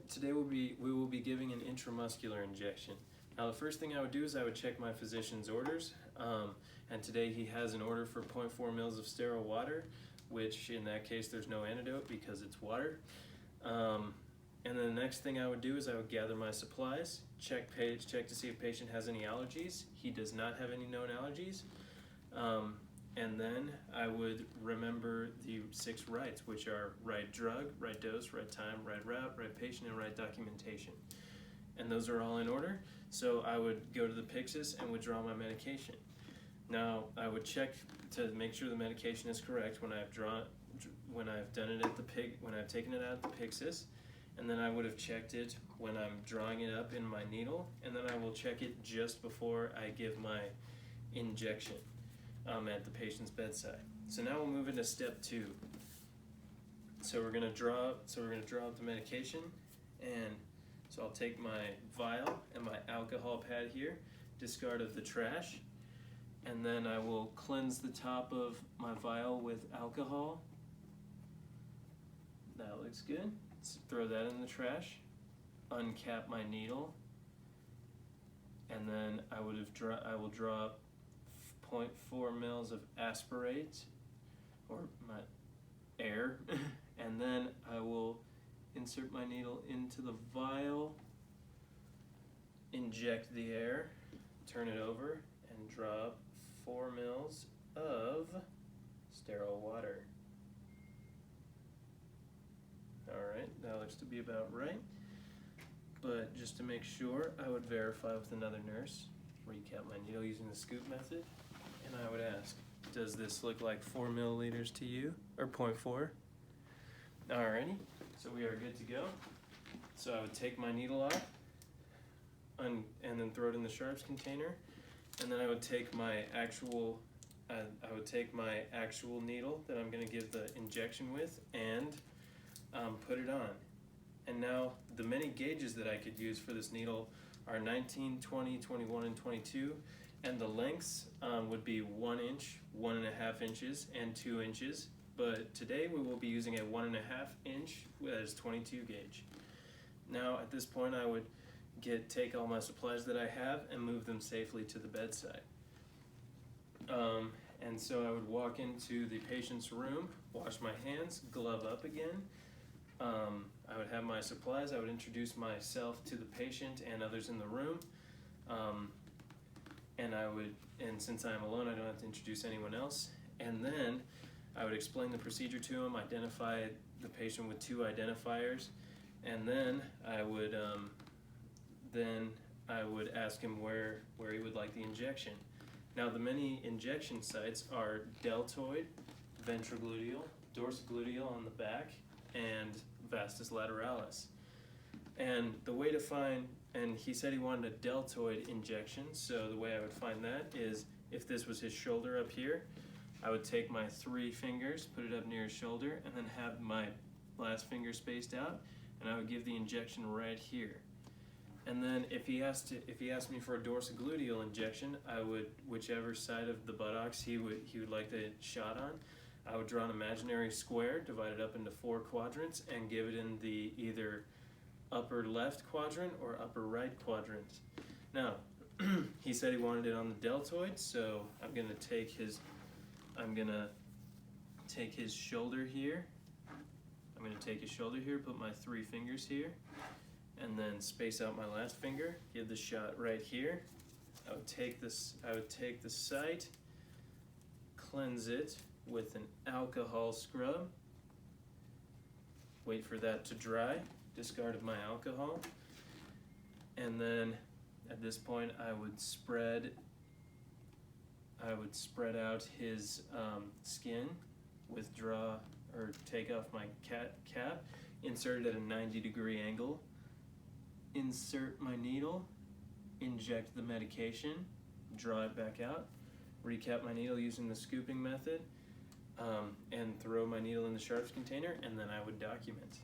Today we will be giving an intramuscular injection. Now the first thing I would do is I would check my physician's orders, and today he has an order for 0.4 mils of sterile water, which in that case there's no antidote because it's water. And then the next thing I would do is I would gather my supplies, check to see if patient has any allergies. He does not have any known allergies. And then I would remember the 6 rights, which are right drug, right dose, right time, right route, right patient, and right documentation. And those are all in order. So I would go to the Pyxis and withdraw my medication. Now I would check to make sure the medication is correct when I've done it at the when I've taken it out of the Pyxis, and then I would have checked it when I'm drawing it up in my needle, and then I will check it just before I give my injection at the patient's bedside. So now we'll move into step 2. So we're gonna draw up the medication, and so I'll take my vial and my alcohol pad here, discard of the trash, and then I will cleanse the top of my vial with alcohol. That looks good. So throw that in the trash, uncap my needle, and then I will draw up 0.4 mils of aspirate, or my air, and then I will insert my needle into the vial, inject the air, turn it over, and draw up 4 mils of sterile water. Alright, that looks to be about right. But just to make sure, I would verify with another nurse, recap my needle using the scoop method, and I would ask, does this look like 4 milliliters to you, or 0.4? Alrighty, so we are good to go. So I would take my needle off, and then throw it in the sharps container, and then I would take my actual needle that I'm going to give the injection with, and put it on. And now the many gauges that I could use for this needle are 19, 20, 21, and 22, and the lengths would be 1 inch, 1.5 inches, and 2 inches. But today we will be using a 1.5 inch, that is 22 gauge. Now at this point I would take all my supplies that I have and move them safely to the bedside. And so I would walk into the patient's room, wash my hands, glove up again. I would have my supplies, I would introduce myself to the patient and others in the room. And since I'm alone, I don't have to introduce anyone else. And then I would explain the procedure to him, identify the patient with 2 identifiers, and then I would ask him where he would like the injection. Now the many injection sites are deltoid, ventrogluteal, dorsogluteal on the back, and vastus lateralis. And the way to find, and he said he wanted a deltoid injection, so the way I would find that is if this was his shoulder up here, I would take my 3 fingers, put it up near his shoulder, and then have my last finger spaced out, and I would give the injection right here. And then if he asked me for a dorsogluteal injection, I would, whichever side of the buttocks he would like the shot on, I would draw an imaginary square, divide it up into 4 quadrants, and give it in the either upper left quadrant or upper right quadrant. Now, he said he wanted it on the deltoid, so I'm gonna take his shoulder here. Put my 3 fingers here, and then space out my last finger, give the shot right here. I would take the site, cleanse it with an alcohol scrub, wait for that to dry, discard of my alcohol, and then at this point I would spread out his skin, withdraw or take off my cap, insert it at a 90-degree angle, insert my needle, inject the medication, draw it back out, recap my needle using the scooping method, and throw my needle in the sharps container, and then I would document.